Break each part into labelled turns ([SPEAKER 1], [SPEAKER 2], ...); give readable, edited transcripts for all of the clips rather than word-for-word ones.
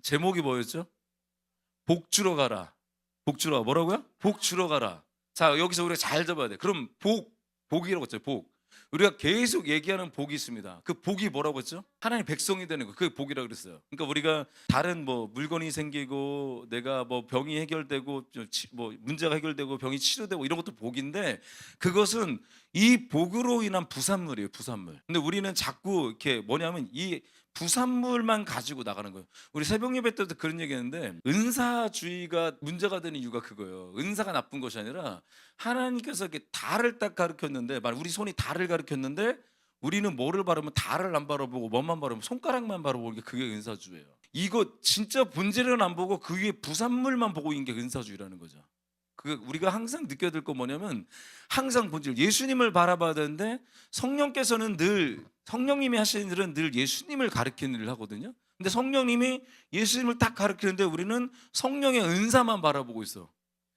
[SPEAKER 1] 제목이 뭐였죠? 복 주러 가라. 복 주러 뭐라고요? 복 주러 가라. 자, 여기서 우리가 잘 잡아야 돼. 그럼 복이라고 했죠. 복. 우리가 계속 얘기하는 복이 있습니다. 그 복이 뭐라고 했죠? 하나님 백성이 되는 거. 그게 복이라고 그랬어요. 그러니까 우리가 다른 뭐 물건이 생기고 내가 뭐 병이 해결되고 뭐 문제가 해결되고 병이 치료되고 이런 것도 복인데, 그것은 이 복으로 인한 부산물이에요. 부산물. 근데 우리는 자꾸 이렇게 뭐냐면 이 부산물만 가지고 나가는 거예요. 우리 새벽 예배 때도 그런 얘기했는데, 은사주의가 문제가 되는 이유가 그거예요. 은사가 나쁜 것이 아니라 하나님께서 이렇게 달을 딱 가르쳤는데, 우리 손이 달을 가르쳤는데 우리는 뭐를 바르면 달을 안 바라보고 뭐만 바르면 손가락만 바라보고, 그게 은사주의예요. 이거 진짜 본질은 안 보고 그 위에 부산물만 보고 있는 게 은사주의라는 거죠. 그 우리가 항상 느껴야 될 건 뭐냐면, 항상 본질 예수님을 바라봐야 되는데, 성령께서는 늘 성령님이 하시는 일은 늘 예수님을 가르치는 일을 하거든요. 근데 성령님이 예수님을 딱 가르치는데 우리는 성령의 은사만 바라보고 있어.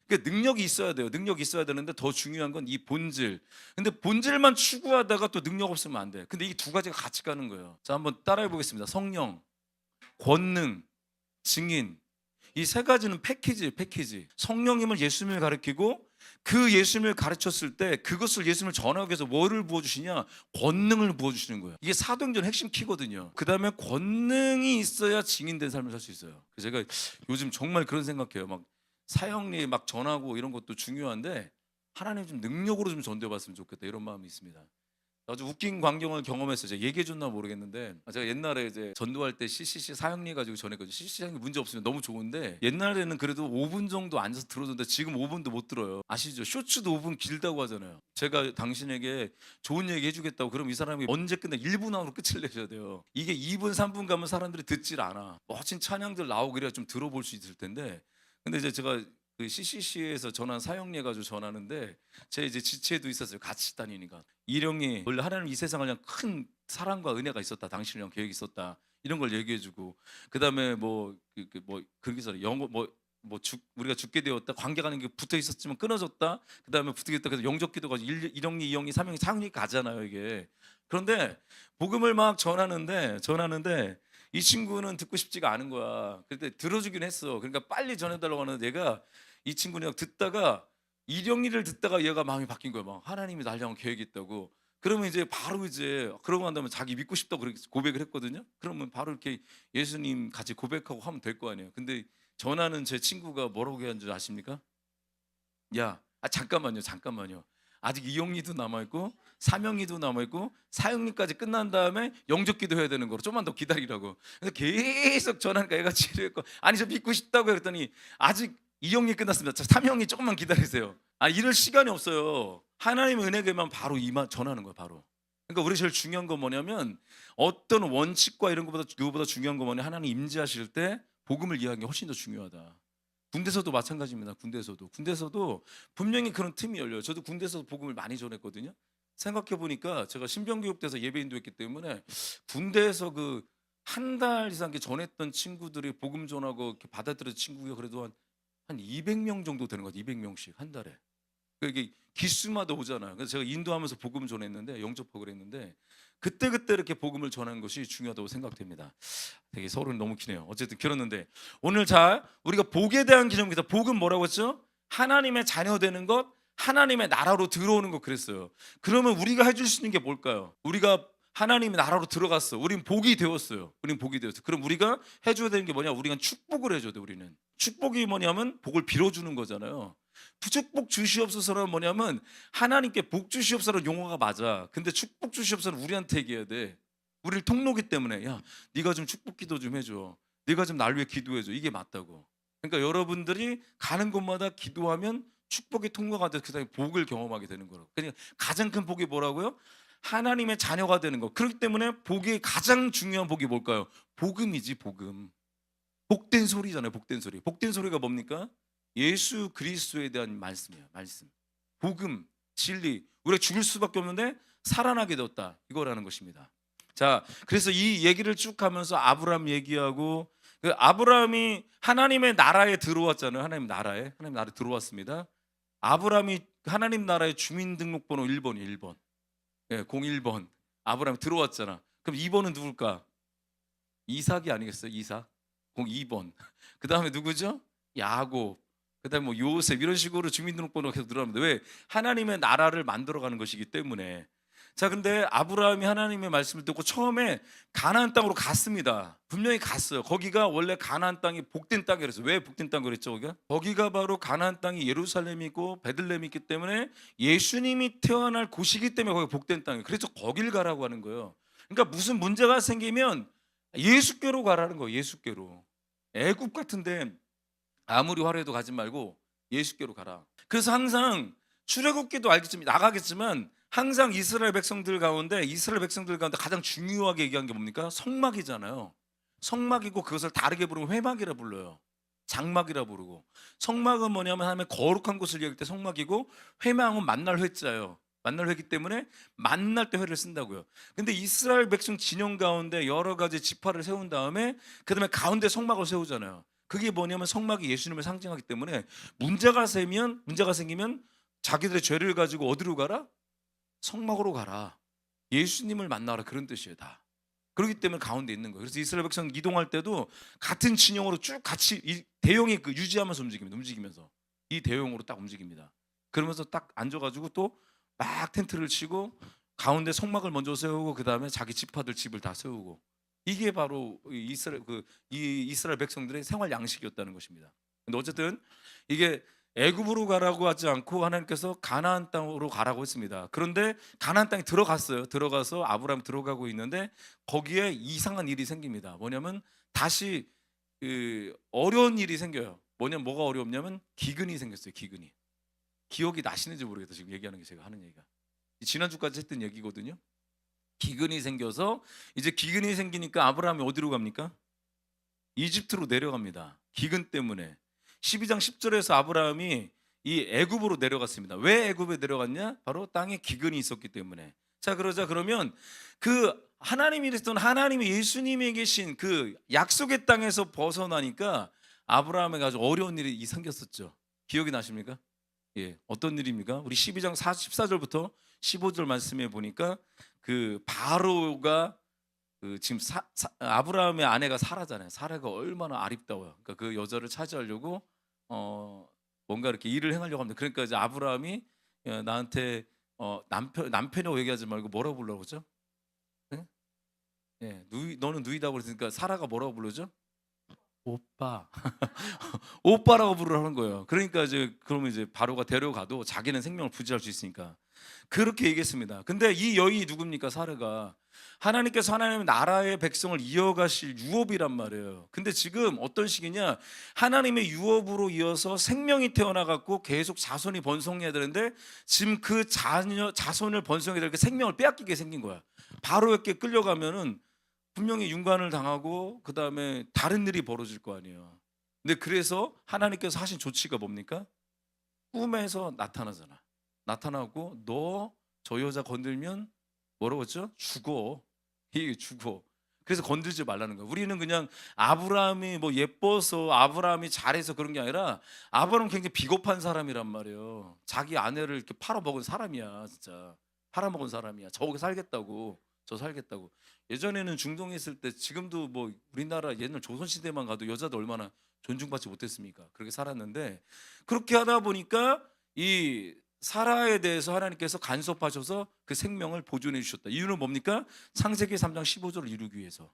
[SPEAKER 1] 그러니까 능력이 있어야 돼요. 능력이 있어야 되는데 더 중요한 건 이 본질. 근데 본질만 추구하다가 또 능력 없으면 안 돼. 근데 이 두 가지가 같이 가는 거예요. 자, 한번 따라해 보겠습니다. 성령, 권능, 증인. 이 세 가지는 패키지예요. 패키지. 성령님을 예수님을 가르치고, 그 예수님을 가르쳤을 때 그것을 예수님을 전하기 위해서 뭐를 부어주시냐? 권능을 부어주시는 거예요. 이게 사도행전 핵심 키거든요. 그 다음에 권능이 있어야 증인된 삶을 살 수 있어요. 그래서 제가 요즘 정말 그런 생각해요. 막 사형리 막 전하고 이런 것도 중요한데, 하나님 좀 능력으로 좀 전도해봤으면 좋겠다, 이런 마음이 있습니다. 아주 웃긴 광경을 경험했어요. 제가 얘기해줬나 모르겠는데, 제가 옛날에 이제 전도할 때 CCC 사형리 가지고 전했거든요. CCC 사형리 문제 없으면 너무 좋은데, 옛날에는 그래도 5분 정도 앉아서 들어줬는데 지금 5분도 못 들어요. 아시죠? 쇼츠도 5분 길다고 하잖아요. 제가 당신에게 좋은 얘기 해주겠다고 그럼 이 사람이 언제 끝내? 1분 안으로 끝을 내셔야 돼요. 이게 2분 3분 가면 사람들이 듣질 않아. 멋진 찬양들 나오고 그래야 좀 들어볼 수 있을 텐데, 근데 이제 제가 그 CCC에서 전한 사형리 가지고 전하는데, 제 이제 지체도 있었어요. 같이 다니니까. 이령이 원래 하나님 이 세상을 그냥 큰 사랑과 은혜가 있었다, 당신이랑 계획이 있었다, 이런 걸 얘기해주고, 그 다음에 뭐 그러기서 영어 우리가 죽게 되었다, 관계가 있는 게 붙어 있었지만 끊어졌다, 그 다음에 붙게 됐다, 그래서 영접기도가 일령이, 이령이, 삼령이, 사형리 가잖아요 이게. 그런데 복음을 막 전하는데 이 친구는 듣고 싶지가 않은 거야. 그때 들어주긴 했어. 그러니까 빨리 전해달라고 하는데, 얘가 이 친구는 듣다가 이령이를 듣다가 얘가 마음이 바뀐 거야. 막 하나님이 날 향한 계획이 있다고. 그러면 이제 바로 이제 그러고 난 다음에 자기 믿고 싶다고 그렇게 고백을 했거든요. 그러면 바로 이렇게 예수님 같이 고백하고 하면 될 거 아니에요. 근데 전하는 제 친구가 뭐라고 얘기한 줄 아십니까? 야, 잠깐만요. 아직 이영리도 남아있고 사명리도 남아있고 사형리까지 끝난 다음에 영접기도 해야 되는 거로 좀만 더 기다리라고. 그래서 계속 전하니까 얘가 지루했고, 아니 저 믿고 싶다고 그랬더니, 아직 이영리 끝났습니다. 자, 사명리 조금만 기다리세요. 아, 이럴 시간이 없어요. 하나님의 은혜에만 바로 이만 전하는 거예요. 바로. 그러니까 우리 제일 중요한 건 뭐냐면, 어떤 원칙과 이런 것보다, 그거보다 중요한 건 뭐냐, 하나님 임재하실 때 복음을 이해하는 게 훨씬 더 중요하다. 군대에서도 마찬가지입니다. 군대에서도 분명히 그런 틈이 열려요. 저도 군대에서 복음을 많이 전했거든요. 생각해 보니까 제가 신병교육대에서 예배인도 했기 때문에, 군대에서 그 한 달 이상 전했던 친구들이 복음 전하고 이렇게 받아들여진 친구가 그래도 한 200명 정도 되는 것 같아요. 200명씩 한 달에. 이게 기수마다 오잖아요. 그래서 제가 인도하면서 복음 전했는데, 영접하고 그랬는데, 그때 이렇게 복음을 전하는 것이 중요하다고 생각됩니다. 되게 서론이 너무 기네요. 어쨌든 길었는데, 오늘 자 우리가 복에 대한 기념입니다. 복은 뭐라고 했죠? 하나님의 자녀 되는 것, 하나님의 나라로 들어오는 것 그랬어요. 그러면 우리가 해줄 수 있는 게 뭘까요? 우리가 하나님의 나라로 들어갔어. 우린 복이 되었어요. 그럼 우리가 해줘야 되는 게 뭐냐? 우리가 축복을 해줘야 돼. 우리는 축복이 뭐냐면 복을 빌어주는 거잖아요. 축복 주시옵소서는 뭐냐면, 하나님께 복 주시옵소서는 용어가 맞아. 근데 축복 주시옵소서는 우리한테 얘기해야 돼. 우리를 통로기 때문에, 야, 네가 좀 축복 기도 좀 해줘. 네가 좀 날 위해 기도해줘. 이게 맞다고. 그러니까 여러분들이 가는 곳마다 기도하면 축복의 통로가 돼서 그다음에 복을 경험하게 되는 거라고. 그러니까 가장 큰 복이 뭐라고요? 하나님의 자녀가 되는 거. 그렇기 때문에 복의 가장 중요한 복이 뭘까요? 복음이지, 복음. 복된 소리잖아요. 복된 소리. 복된 소리가 뭡니까? 예수 그리스도에 대한 말씀이에요. 말씀. 복음, 진리. 우리가 죽을 수밖에 없는데 살아나게 되었다, 이거라는 것입니다. 자, 그래서 이 얘기를 쭉 하면서 아브라함 얘기하고, 그 아브라함이 하나님의 나라에 들어왔잖아요. 하나님 나라에 들어왔습니다. 아브라함이 하나님 나라의 주민등록번호 1번이 1번. 예, 01번. 아브라함이 들어왔잖아. 그럼 2번은 누굴까? 이삭이 아니겠어요? 이삭. 공 2번. 그다음에 누구죠? 야곱. 그다음에 뭐 요셉 이런 식으로 주민등록번호가 계속 늘어납니다. 왜? 하나님의 나라를 만들어가는 것이기 때문에. 자, 근데 아브라함이 하나님의 말씀을 듣고 처음에 가나안 땅으로 갔습니다. 분명히 갔어요. 거기가 원래 가나안 땅이 복된 땅이라서. 왜 복된 땅 그랬죠? 거기가 바로 가나안 땅이 예루살렘이고 베들레헴이 있기 때문에 예수님이 태어날 곳이기 때문에 거기 복된 땅이에요. 그래서 거길 가라고 하는 거예요. 그러니까 무슨 문제가 생기면 예수께로 가라는 거예요. 예수께로. 애굽 같은데 아무리 화려해도 가지 말고 예수께로 가라. 그래서 항상 출애굽기도 알겠지만 나가겠지만 항상 이스라엘 백성들 가운데 가장 중요하게 얘기한 게 뭡니까? 성막이잖아요. 성막이고 그것을 다르게 부르면 회막이라 불러요. 장막이라 부르고. 성막은 뭐냐면 하나님의 거룩한 곳을 얘기할 때 성막이고, 회막은 만날 회자예요. 만날 회기 때문에 만날 때 회를 쓴다고요. 근데 이스라엘 백성 진영 가운데 여러 가지 지파를 세운 다음에 그다음에 가운데 성막을 세우잖아요. 그게 뭐냐면 성막이 예수님을 상징하기 때문에 문제가 생기면 자기들의 죄를 가지고 어디로 가라? 성막으로 가라. 예수님을 만나라. 그런 뜻이에요. 다. 그렇기 때문에 가운데 있는 거예요. 그래서 이스라엘 백성 이동할 때도 같은 진영으로 쭉 같이 이 대형이 유지하면서 움직이면서 이 대형으로 딱 움직입니다. 그러면서 딱 앉아가지고 또 막 텐트를 치고 가운데 성막을 먼저 세우고 그 다음에 자기 지파들 집을 다 세우고, 이게 바로 이스라엘 백성들의 생활 양식이었다는 것입니다. 근데 어쨌든 이게 애굽으로 가라고 하지 않고 하나님께서 가나안 땅으로 가라고 했습니다. 그런데 가나안 땅에 들어갔어요. 들어가서 아브라함 들어가고 있는데 거기에 이상한 일이 생깁니다. 뭐냐면 다시 어려운 일이 생겨요. 뭐가 어렵냐면 기근이 생겼어요. 기근이. 기억이 나시는지 모르겠다. 지금 얘기하는 게 제가 하는 얘기가 지난주까지 했던 얘기거든요. 기근이 생겨서 이제 기근이 생기니까 아브라함이 어디로 갑니까? 이집트로 내려갑니다. 기근 때문에. 12장 10절에서 아브라함이 이 애굽으로 내려갔습니다. 왜 애굽에 내려갔냐? 바로 땅에 기근이 있었기 때문에. 자, 그러면 그 하나님이 예수님이 계신 그 약속의 땅에서 벗어나니까 아브라함에게 아주 어려운 일이 생겼었죠. 기억이 나십니까? 예, 어떤 일입니까? 우리 12장 14절부터 15절 말씀에 보니까 그 바로가 지금 아브라함의 아내가 사라잖아요. 사라가 얼마나 아립다워요. 그러니까 그 여자를 차지하려고 뭔가 이렇게 일을 행하려고 합니다. 그러니까 이제 아브라함이 나한테 남편이라고 얘기하지 말고 뭐라고 불러고 그러죠? 네? 예, 너는 누이다고 그랬으니까 사라가 뭐라고 부르죠? 오빠. 오빠라고 부르라는 거예요. 그러니까 그러면 이제 바로가 데려가도 자기는 생명을 부지할 수 있으니까 그렇게 얘기했습니다. 근데 이 여인이 누굽니까? 사르가 하나님께서 하나님의 나라의 백성을 이어가실 유업이란 말이에요. 근데 지금 어떤 시기냐? 하나님의 유업으로 이어서 생명이 태어나갖고 계속 자손이 번성해야 되는데 지금 그 자손을 번성해야 될 그 생명을 빼앗기게 생긴 거야. 바로에게 끌려가면은 분명히 윤관을 당하고 그 다음에 다른 일이 벌어질 거 아니에요. 근데 그래서 하나님께서 하신 조치가 뭡니까? 꿈에서 나타나잖아. 나타나고 너 저 여자 건들면 뭐라고 했죠? 죽어. 이게 죽어. 그래서 건들지 말라는 거야. 우리는 그냥 아브라함이 뭐 예뻐서 아브라함이 잘해서 그런 게 아니라 아브라함은 굉장히 비겁한 사람이란 말이에요. 자기 아내를 이렇게 팔아먹은 사람이야. 진짜 팔아먹은 사람이야. 저기 살겠다고. 저 살겠다고. 예전에는 중동에 있을 때, 지금도 뭐 우리나라 옛날 조선시대만 가도 여자도 얼마나 존중받지 못했습니까? 그렇게 살았는데 그렇게 하다 보니까 이 사라에 대해서 하나님께서 간섭하셔서 그 생명을 보존해 주셨다. 이유는 뭡니까? 창세기 3장 15절을 이루기 위해서.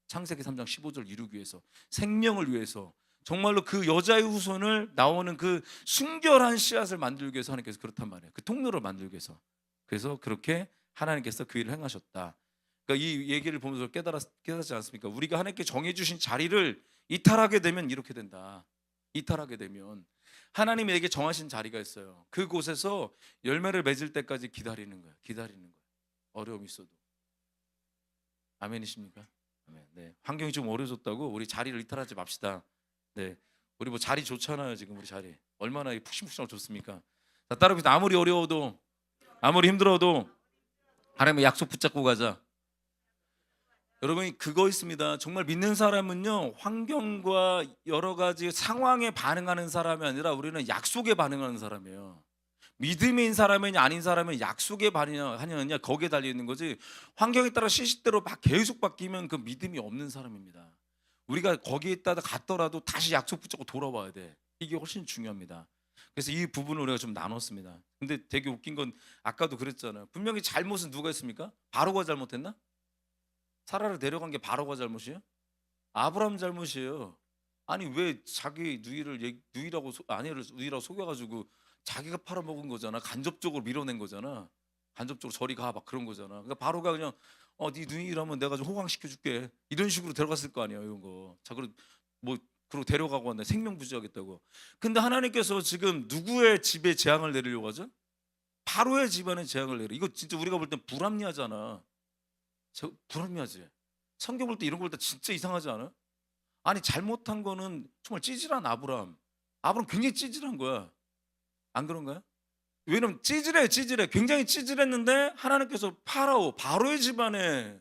[SPEAKER 1] 창세기 3장 15절을 이루기 위해서. 생명을 위해서. 정말로 그 여자의 후손을 나오는 그 순결한 씨앗을 만들기 위해서 하나님께서 그렇단 말이에요. 그 통로를 만들기 위해서. 그래서 그렇게 하나님께서 그 일을 행하셨다. 그러니까 이 얘기를 보면서 깨닫지 않습니까? 우리가 하나님께 정해주신 자리를 이탈하게 되면 이렇게 된다. 이탈하게 되면 하나님에게 정하신 자리가 있어요. 그곳에서 열매를 맺을 때까지 기다리는 거예요. 기다리는 거예요. 어려움이 있어도. 아멘이십니까? 아멘. 네. 환경이 좀 어려졌다고 우리 자리를 이탈하지 맙시다. 네. 우리 뭐 자리 좋잖아요. 지금 우리 자리 얼마나 푹신푹신하고 좋습니까? 자, 따라합시다. 아무리 어려워도, 아무리 힘들어도 하나님의 약속 붙잡고 가자. 여러분이 그거 있습니다. 정말 믿는 사람은요, 환경과 여러 가지 상황에 반응하는 사람이 아니라 우리는 약속에 반응하는 사람이에요. 믿음인 사람이냐 아닌 사람은 약속에 반응하느냐 거기에 달려 있는 거지, 환경에 따라 시시때로 막 계속 바뀌면 그 믿음이 없는 사람입니다. 우리가 거기에 있다가 갔더라도 다시 약속 붙잡고 돌아와야 돼. 이게 훨씬 중요합니다. 그래서 이 부분을 우리가 좀 나눴습니다. 근데 되게 웃긴 건 아까도 그랬잖아요. 분명히 잘못은 누가 했습니까? 바로가 잘못했나? 사라를 데려간 게 바로가 잘못이에요? 아브라함 잘못이에요. 아니 왜 자기 누이라고 아내를 누이라고 속여가지고 자기가 팔아먹은 거잖아. 간접적으로 밀어낸 거잖아. 간접적으로 저리 가 막 그런 거잖아. 그러니까 바로가 그냥 네 누이라면 내가 좀 호강시켜 줄게 이런 식으로 데려갔을 거 아니야 이런 거. 자 그리고 뭐 그리고 데려가고 왔네 생명부지하겠다고. 근데 하나님께서 지금 누구의 집에 재앙을 내리려고 하죠? 바로의 집안에 재앙을 내려. 이거 진짜 우리가 볼 땐 불합리하잖아. 불합리하지. 성경 볼 때 이런 걸 볼 때 진짜 이상하지 않아? 아니 잘못한 거는 정말 찌질한 아브라함. 아브라함 굉장히 찌질한 거야. 안 그런가요? 왜냐면 찌질해. 굉장히 찌질했는데 하나님께서 바로의 집안에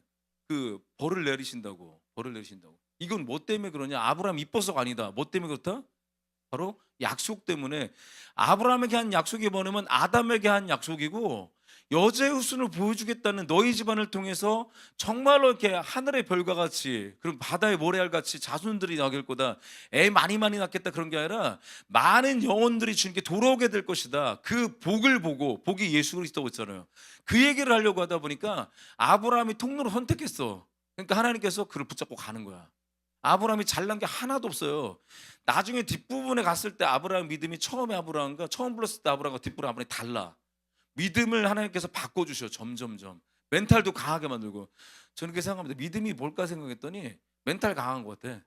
[SPEAKER 1] 그 벌을 내리신다고. 이건 뭐 때문에 그러냐? 아브라함 이뻐서가 아니다. 뭐 때문에 그렇다? 바로 약속 때문에. 아브라함에게 한 약속이 뭐냐면 아담에게 한 약속이고, 여자의 후손을 보여주겠다는 너희 집안을 통해서 정말로 이렇게 하늘의 별과 같이 그리고 바다의 모래알 같이 자손들이 나길 거다. 애 많이 낳겠다 그런 게 아니라 많은 영혼들이 주님께 돌아오게 될 것이다. 그 복을 보고, 복이 예수 그리스도고 있잖아요. 그 얘기를 하려고 하다 보니까 아브라함이 통로를 선택했어. 그러니까 하나님께서 그를 붙잡고 가는 거야. 아브라함이 잘난 게 하나도 없어요. 나중에 뒷부분에 갔을 때 아브라함 믿음이 처음 불렀을 때 아브라함과 뒷부분 아브라함이 달라. 믿음을 하나님께서 바꿔주셔. 점점점 멘탈도 강하게 만들고. 저는 그렇게 생각합니다. 믿음이 뭘까 생각했더니 멘탈 강한 것 같아.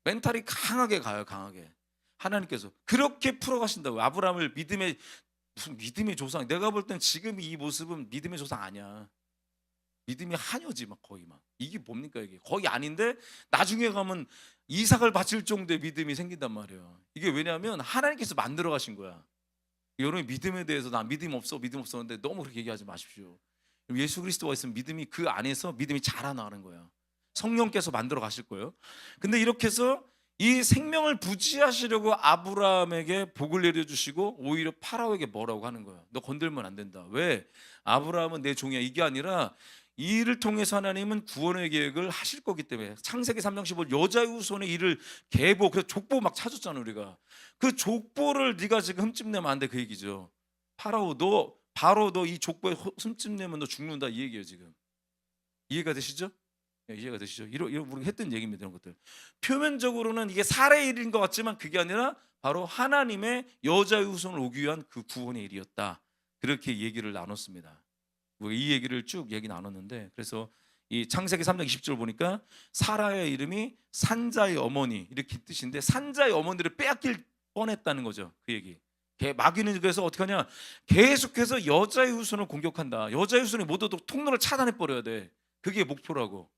[SPEAKER 1] 멘탈이 강하게 가요. 강하게 하나님께서 그렇게 풀어가신다고. 아브라함을 무슨 믿음의 조상. 내가 볼 땐 지금 이 모습은 믿음의 조상 아니야. 믿음이 하녀지. 막 거의 막 이게 뭡니까 이게 거의 아닌데 나중에 가면 이삭을 바칠 정도의 믿음이 생긴단 말이에요. 이게 왜냐하면 하나님께서 만들어 가신 거야. 여러분 믿음에 대해서 나 믿음 없어 근데 너무 그렇게 얘기하지 마십시오. 예수 그리스도가 있으면 믿음이 그 안에서 믿음이 자라나는 거야. 성령께서 만들어 가실 거예요. 근데 이렇게 해서 이 생명을 부지하시려고 아브라함에게 복을 내려주시고 오히려 파라오에게 뭐라고 하는 거야. 너 건들면 안 된다. 왜? 아브라함은 내 종이야. 이게 아니라 이 일을 통해서 하나님은 구원의 계획을 하실 거기 때문에. 창세기 3장 15 여자의 후손의 일을 계보, 그래서 족보 막 찾았잖아 우리가. 그 족보를 네가 지금 흠집내면 안 돼 그 얘기죠. 바로 너 이 족보에 흠집내면 너 죽는다 이 얘기예요 지금. 이해가 되시죠? 이해가 되시죠? 이런 우리가 했던 얘기입니다. 이런 것들 표면적으로는 이게 살의 일인 것 같지만 그게 아니라 바로 하나님의 여자의 후손을 오기 위한 그 구원의 일이었다. 그렇게 얘기를 나눴습니다. 이 얘기를 쭉 얘기 나눴는데, 그래서 이 창세기 3장 20절 보니까 사라의 이름이 산자의 어머니 이렇게 뜻인데, 산자의 어머니를 빼앗길 뻔했다는 거죠. 그 얘기. 마귀는 그래서 어떻게 하냐, 계속해서 여자의 후손을 공격한다. 여자의 후손이 모두 통로를 차단해 버려야 돼. 그게 목표라고.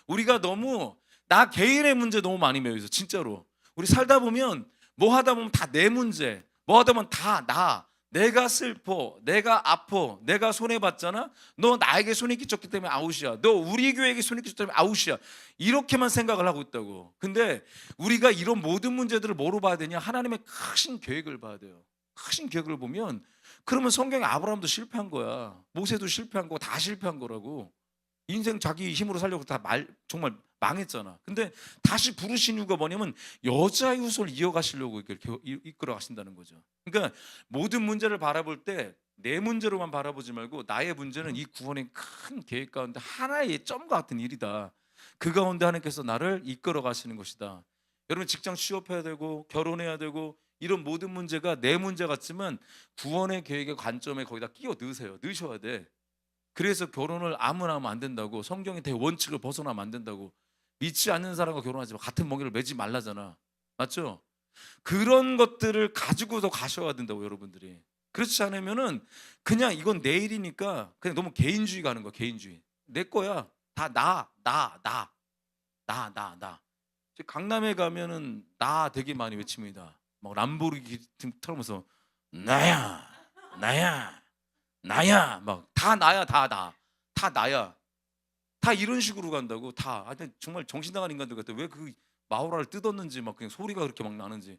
[SPEAKER 1] 우리가 너무 나 개인의 문제 너무 많이 매여서 진짜로 우리 살다 보면 뭐 하다 보면 다 내 문제, 뭐 하다 보면 다 내가 슬퍼, 내가 아파, 내가 손해봤잖아. 너 나에게 손이 끼쳤기 때문에 아웃이야. 너 우리 교회에게 손이 끼쳤기 때문에 아웃이야. 이렇게만 생각을 하고 있다고. 근데 우리가 이런 모든 문제들을 뭐로 봐야 되냐? 하나님의 크신 계획을 봐야 돼요. 크신 계획을 보면, 그러면 성경에 아브라함도 실패한 거야. 모세도 실패한 거고 다 실패한 거라고. 인생 자기 힘으로 살려고 정말 망했잖아. 근데 다시 부르신 이유가 뭐냐면 여자의 후손을 이어가시려고 이렇게 이끌어 가신다는 거죠. 그러니까 모든 문제를 바라볼 때 내 문제로만 바라보지 말고 나의 문제는 이 구원의 큰 계획 가운데 하나의 점과 같은 일이다. 그 가운데 하나님께서 나를 이끌어 가시는 것이다. 여러분 직장 취업해야 되고 결혼해야 되고 이런 모든 문제가 내 문제 같지만 구원의 계획의 관점에 거기다 끼워 넣으셔야 돼. 그래서 결혼을 아무나 하면 안 된다고. 성경의 대원칙을 벗어나면 안 된다고. 믿지 않는 사람과 결혼하지 마. 같은 멍에를 매지 말라잖아. 맞죠? 그런 것들을 가지고도 가셔야 된다고 여러분들이. 그렇지 않으면은 그냥 이건 내 일이니까 그냥 너무 개인주의 가는 거야. 개인주의. 내 거야. 다 나. 강남에 가면은 나 되게 많이 외칩니다. 막 람보르기니 털면서 나야 막 다 나야. 다 나야. 다 이런 식으로 간다고. 다 하여튼 정말 정신 나간 인간들 같아. 왜 그 마우라를 뜯었는지 막 그냥 소리가 그렇게 막 나는지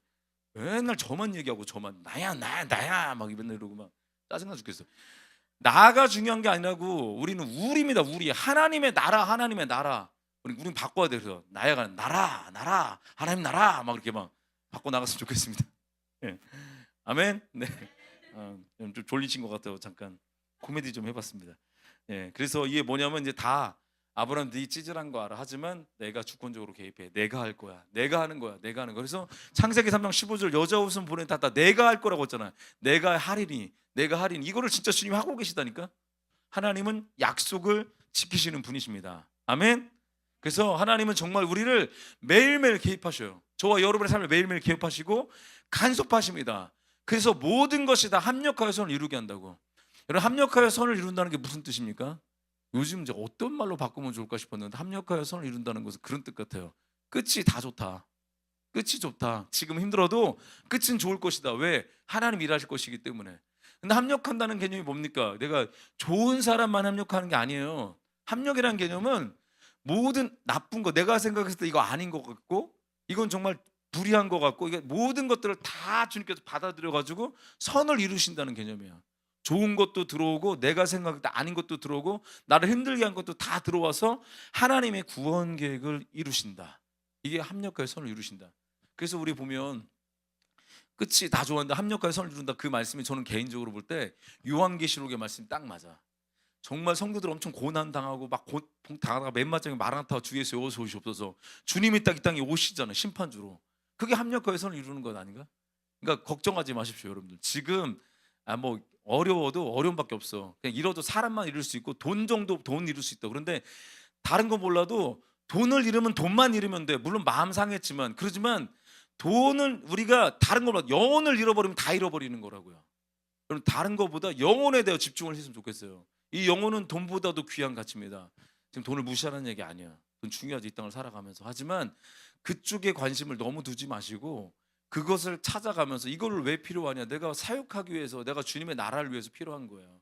[SPEAKER 1] 맨날 저만 얘기하고 저만 나야 막 맨날 이러고 막 짜증나 죽겠어. 나가 중요한 게 아니라고. 우리는 우리입니다. 우리 하나님의 나라. 우린 바꿔야 돼요. 그래서 나야가 나라 하나님 나라 막 이렇게 막 바꿔 나갔으면 좋겠습니다. 예. 아멘. 네. 좀 졸리신 것 같아요. 잠깐 코미디 좀 해봤습니다. 예. 그래서 이게 뭐냐면 이제 다 아브라함 네 찌질한 거 알아. 하지만 내가 주권적으로 개입해. 내가 할 거야. 내가 하는 거야. 내가 하는 거. 그래서 창세기 3장 15절 여자 옷은 보내 다 내가 할 거라고 했잖아요. 내가 하리니. 내가 하리니. 이거를 진짜 주님이 하고 계시다니까. 하나님은 약속을 지키시는 분이십니다. 아멘. 그래서 하나님은 정말 우리를 매일매일 개입하셔요. 저와 여러분의 삶을 매일매일 개입하시고 간섭하십니다. 그래서 모든 것이 다 합력하여 선을 이루게 한다고. 여러분, 합력하여 선을 이룬다는 게 무슨 뜻입니까? 요즘 이제 어떤 말로 바꾸면 좋을까 싶었는데 합력하여 선을 이룬다는 것은 그런 뜻 같아요. 끝이 다 좋다. 끝이 좋다. 지금 힘들어도 끝은 좋을 것이다. 왜? 하나님 일하실 것이기 때문에. 근데 합력한다는 개념이 뭡니까? 내가 좋은 사람만 합력하는 게 아니에요. 합력이라는 개념은 모든 나쁜 거, 내가 생각했을 때 이거 아닌 것 같고, 이건 정말 불의한 것 같고, 이게 모든 것들을 다 주님께서 받아들여 가지고 선을 이루신다는 개념이에요. 좋은 것도 들어오고, 내가 생각할 때 아닌 것도 들어오고, 나를 힘들게 한 것도 다 들어와서 하나님의 구원 계획을 이루신다. 이게 합력하여 선을 이루신다. 그래서 우리 보면 끝이 다 좋았는데 합력하여 선을 이룬다, 그 말씀이 저는 개인적으로 볼 때 요한계시록의 말씀이 딱 맞아. 정말 성도들 엄청 고난 당하고 막 당하다가 맨 마지막에 마라나타 주 예수 어서 오시옵소서, 주님이 딱 이 땅에 오시잖아요, 심판주로. 그게 합력하여 선을 이루는 것 아닌가? 그러니까 걱정하지 마십시오, 여러분들. 지금 뭐 어려워도 어려움밖에 없어. 그냥 잃어도 사람만 잃을 수 있고 돈 정도 돈 잃을 수 있다. 그런데 다른 건 몰라도 돈을 잃으면 돈만 잃으면 돼. 물론 마음 상했지만, 그러지만 돈을 우리가 다른 것보다 영혼을 잃어버리면 다 잃어버리는 거라고요. 그럼 다른 것보다 영혼에 대해 집중을 했으면 좋겠어요. 이 영혼은 돈보다도 귀한 가치입니다. 지금 돈을 무시하는 얘기 아니야. 돈 중요하지, 이 땅을 살아가면서. 하지만 그쪽에 관심을 너무 두지 마시고 그것을 찾아가면서 이거를 왜 필요하냐, 내가 사역하기 위해서, 내가 주님의 나라를 위해서 필요한 거예요.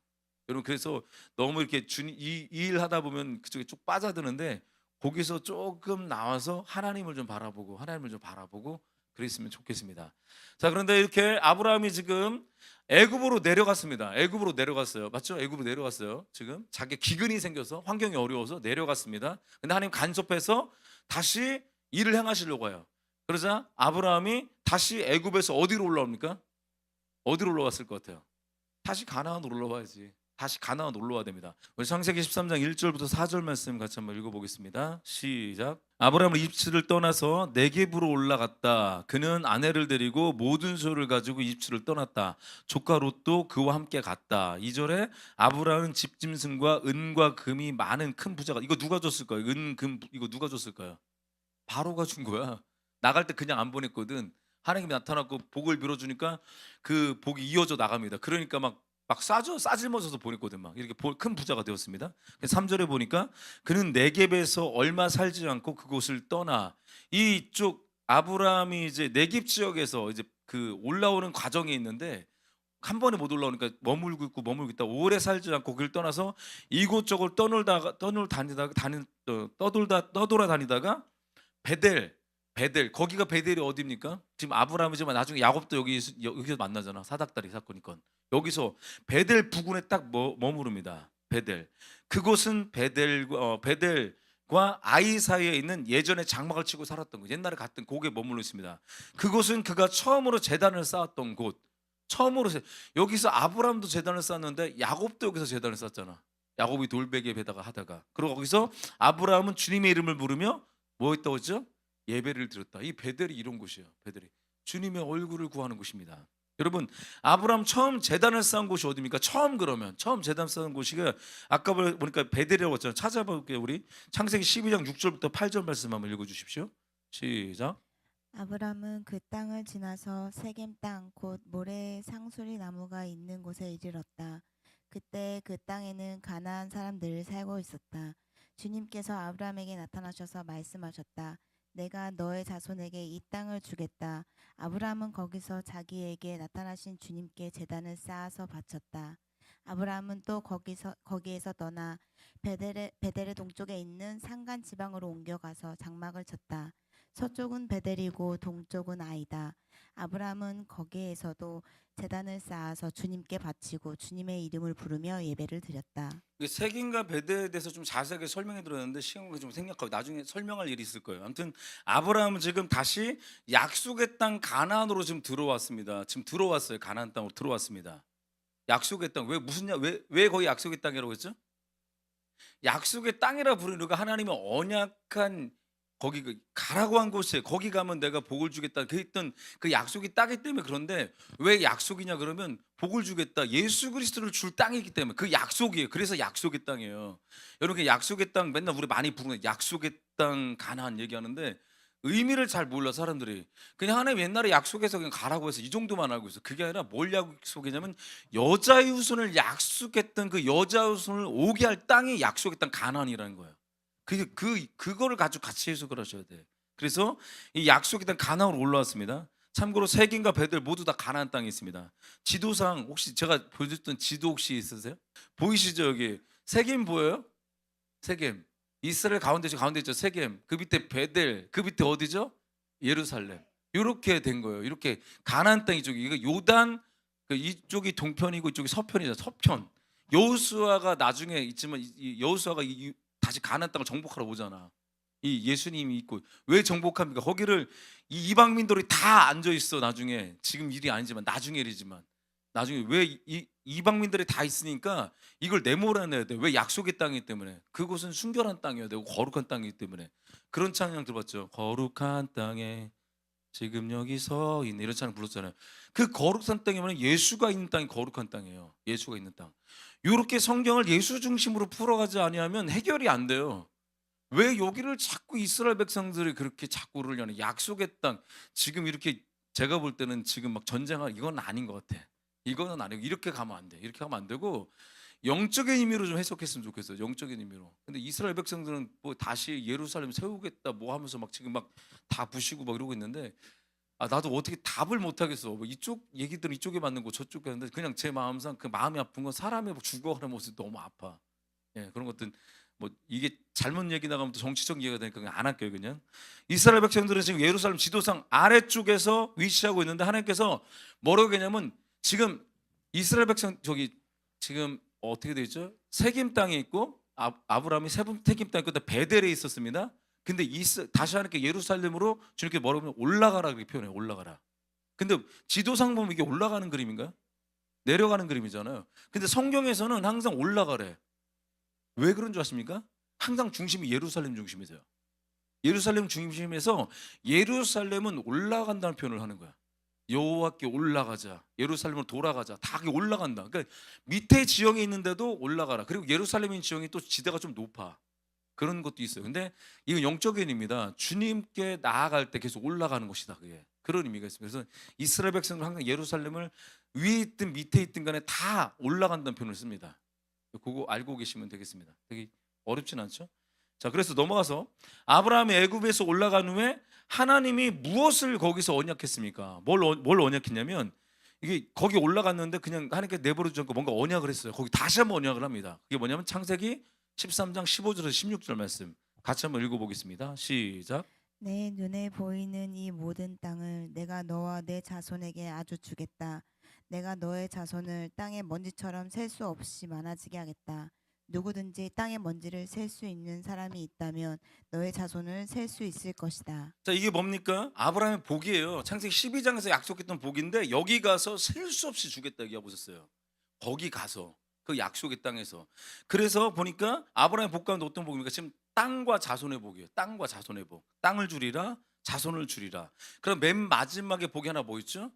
[SPEAKER 1] 여러분, 그래서 너무 이렇게 주님 이 일 하다 보면 그쪽에 쭉 빠져드는데, 거기서 조금 나와서 하나님을 좀 바라보고 그랬으면 좋겠습니다. 자, 그런데 이렇게 아브라함이 지금 애굽으로 내려갔습니다. 애굽으로 내려갔어요. 맞죠? 애굽으로 내려갔어요. 지금 자기 기근이 생겨서 환경이 어려워서 내려갔습니다. 근데 하나님 간섭해서 다시 일을 행하시려고 해요. 그러자 아브라함이 다시 애굽에서 어디로 올라옵니까? 어디로 올라갔을 것 같아요? 다시 가나안으로 올라와야지. 다시 가나안 올라와야 됩니다. 우리 창세기 13장 1절부터 4절 말씀 같이 한번 읽어보겠습니다. 시작. 아브라함은 이집트를 떠나서 네겝으로 올라갔다. 그는 아내를 데리고 모든 소를 가지고 이집트를 떠났다. 조카 롯도 그와 함께 갔다. 2절에 아브라함은 집짐승과 은과 금이 많은 큰 부자가. 이거 누가 줬을까요? 은, 금, 이거 누가 줬을까요? 바로가 준 거야. 나갈 때 그냥 안 보냈거든. 하나님이 나타났고 복을 빌어주니까 그 복이 이어져 나갑니다. 그러니까 막 싸질머져서 보냈거든. 막 이렇게 큰 부자가 되었습니다. 3절에 보니까 그는 네겝에서 얼마 살지 않고 그곳을 떠나, 이쪽 아브라함이 이제 네겝 지역에서 이제 그 올라오는 과정에 있는데 한 번에 못 올라오니까 머물고 있다 오래 살지 않고 그를 떠나서 이곳저곳 떠돌아 다니다가 베델, 거기가 베델이 어디입니까? 지금 아브라함이지만 나중에 야곱도 여기서 만나잖아. 사닥다리 사건이건. 여기서 베델 부근에 딱 머무릅니다. 베델. 그곳은 베델과 아이 사이에 있는 예전에 장막을 치고 살았던 곳, 옛날에 갔던 곳에 머물러 있습니다. 그곳은 그가 처음으로 제단을 쌓았던 곳. 여기서 아브라함도 제단을 쌓았는데 야곱도 여기서 제단을 쌓았잖아. 야곱이 돌베개 베다가 하다가. 그리고 거기서 아브라함은 주님의 이름을 부르며 뭐 했다고 했죠? 예배를 드렸다. 이 베델이 이런 곳이에요. 베델이 주님의 얼굴을 구하는 곳입니다. 여러분, 아브라함 처음 제단을 쌓은 곳이 어디입니까? 처음 제단 쌓은 곳이가 아까 보니까 베델이라고 했잖아요. 찾아볼게요. 우리 창세기 12장 6절부터 8절 말씀 한번 읽어주십시오. 시작.
[SPEAKER 2] 아브람은 그 땅을 지나서 세겜 땅 곧 모래 상수리 나무가 있는 곳에 이르렀다. 그때 그 땅에는 가나안 사람들이 살고 있었다. 주님께서 아브람에게 나타나셔서 말씀하셨다. 내가 너의 자손에게 이 땅을 주겠다. 아브람은 거기서 자기에게 나타나신 주님께 제단을 쌓아서 바쳤다. 아브람은 또 거기에서 떠나 베델의 동쪽에 있는 산간 지방으로 옮겨가서 장막을 쳤다. 서쪽은 베델이고 동쪽은 아이다. 아브라함은 거기에서도 제단을 쌓아서 주님께 바치고 주님의 이름을 부르며 예배를 드렸다.
[SPEAKER 1] 색인과 베델에 대해서 좀 자세하게 설명해 드렸는데 시간이 좀 생략하고 나중에 설명할 일이 있을 거예요. 아무튼 아브라함은 지금 다시 약속의 땅 가나안으로 지금 들어왔습니다. 지금 들어왔어요. 가나안 땅으로 들어왔습니다. 약속의 땅. 왜 무슨 왜 거기 약속의 땅이라고 했죠? 약속의 땅이라 부르는 이유가 하나님의 언약한 거기 가라고 한 곳에 거기 가면 내가 복을 주겠다 그 했던 그 약속이 땅이기 때문에. 그런데 왜 약속이냐 그러면 복을 주겠다 예수 그리스도를 줄 땅이기 때문에 그 약속이에요. 그래서 약속의 땅이에요. 여러분 약속의 땅 맨날 우리 많이 부르는 약속의 땅 가나안 얘기하는데 의미를 잘 몰라 사람들이. 그냥 하나님 옛날에 약속해서 그냥 가라고 해서 이 정도만 알고 있어. 그게 아니라 뭘 약속이냐면 여자의 후손을 약속했던 그 여자의 후손을 오게 할 땅이 약속의 땅 가나안이라는 거예요. 그거를 가지고 같이 해석을 하셔야 돼. 그래서 이 약속의 땅 가나안으로 올라왔습니다. 참고로 세겜과 베델 모두 다 가나안 땅에 있습니다. 지도상 혹시 제가 보여줬던 지도 혹시 있으세요? 보이시죠 여기 세겜 보여요? 세겜. 이스라엘 가운데 있죠 세겜. 그 밑에 베델. 그 밑에 어디죠? 예루살렘. 이렇게 된 거예요. 이렇게 가나안 땅 이쪽이 이거 요단 이쪽이 동편이고 이쪽이 서편이죠. 서편. 여호수아가 나중에 있지만 여호수아가 다시 가나안 땅을 정복하러 오잖아. 이 예수님이 있고 왜 정복합니까? 거기를 이 이방민들이 다 앉아 있어. 나중에 지금 일이 아니지만 나중에 일이지만 나중에 왜 이방민들이 다 있으니까 이걸 내몰아내야 돼. 왜 약속의 땅이기 때문에. 그곳은 순결한 땅이어야 되고 거룩한 땅이기 때문에. 그런 찬양 들어봤죠? 거룩한 땅에 지금 여기 서 있네 이런 찬양 불렀잖아요. 그 거룩한 땅이면 예수가 있는 땅이 거룩한 땅이에요. 예수가 있는 땅. 이렇게 성경을 예수 중심으로 풀어가지 아니하면 해결이 안 돼요. 왜 여기를 자꾸 이스라엘 백성들이 그렇게 자꾸 그러려는 약속의 땅. 지금 이렇게 제가 볼 때는 지금 막 전쟁할 이건 아닌 것 같아. 이거는 아니고 이렇게 가면 안 돼. 이렇게 가면 안 되고 영적인 의미로 좀 해석했으면 좋겠어요. 영적인 의미로. 근데 이스라엘 백성들은 뭐 다시 예루살렘 세우겠다 뭐 하면서 막 지금 막 다 부시고 막 이러고 있는데 나도 어떻게 답을 못 하겠어. 뭐 이쪽 얘기들은 이쪽에 맞는 거 저쪽에 하는데 그냥 제 마음상 그 마음이 아픈 건 사람의 뭐 죽어가는 모습이 너무 아파. 예, 그런 것들 뭐 이게 잘못 얘기 나가면 또 정치적 얘기가 되니까 그냥 안 할게요. 그냥 이스라엘 백성들은 지금 예루살렘 지도상 아래쪽에서 위치하고 있는데 하나님께서 뭐라고 했냐면 지금 이스라엘 백성 저기 지금 어떻게 되어 있죠? 세겜 땅에 있고 아브라함이 세겜 땅에 있고 베델에 있었습니다. 근데 다시 하나님께 예루살렘으로 주님께 뭐라고 하면 올라가라 그렇게 표현해요. 올라가라. 근데 지도상 보면 이게 올라가는 그림인가요? 내려가는 그림이잖아요. 근데 성경에서는 항상 올라가래. 왜 그런 줄 아십니까? 항상 중심이 예루살렘 중심이세요. 예루살렘 중심에서 예루살렘은 올라간다는 표현을 하는 거야. 여호와께 올라가자. 예루살렘으로 돌아가자. 다 올라간다. 그러니까 밑에 지형이 있는데도 올라가라. 그리고 예루살렘인 지형이 또 지대가 좀 높아. 그런 것도 있어요. 근데 이건 영적인 의미입니다. 주님께 나아갈 때 계속 올라가는 것이다. 그게 그런 의미가 있습니다. 그래서 이스라엘 백성은 항상 예루살렘을 위에 있든 밑에 있든 간에 다 올라간다는 표현을 씁니다. 그거 알고 계시면 되겠습니다. 되게 어렵진 않죠? 자, 그래서 넘어가서 아브라함이 애굽에서 올라간 후에 하나님이 무엇을 거기서 언약했습니까? 뭘 언약했냐면 이게 거기 올라갔는데 그냥 하나님께 내버려 두지 않고 뭔가 언약을 했어요. 거기 다시 한번 언약을 합니다. 그게 뭐냐면 창세기 13장 15절에서 16절 말씀 같이 한번 읽어보겠습니다. 시작.
[SPEAKER 2] 내 눈에 보이는 이 모든 땅을 내가 너와 내 자손에게 아주 주겠다. 내가 너의 자손을 땅의 먼지처럼 셀 수 없이 많아지게 하겠다. 누구든지 땅의 먼지를 셀 수 있는 사람이 있다면 너의 자손을 셀 수 있을 것이다.
[SPEAKER 1] 자, 이게 뭡니까? 아브라함의 복이에요. 창세기 12장에서 약속했던 복인데 여기 가서 셀 수 없이 주겠다 얘기해 보셨어요. 거기 가서 그 약속의 땅에서. 그래서 보니까 아브라함의 복 가운데 어떤 복입니까? 지금 땅과 자손의 복이에요. 땅과 자손의 복. 땅을 주리라, 자손을 주리라. 그럼 맨 마지막에 복이 하나 뭐 있죠?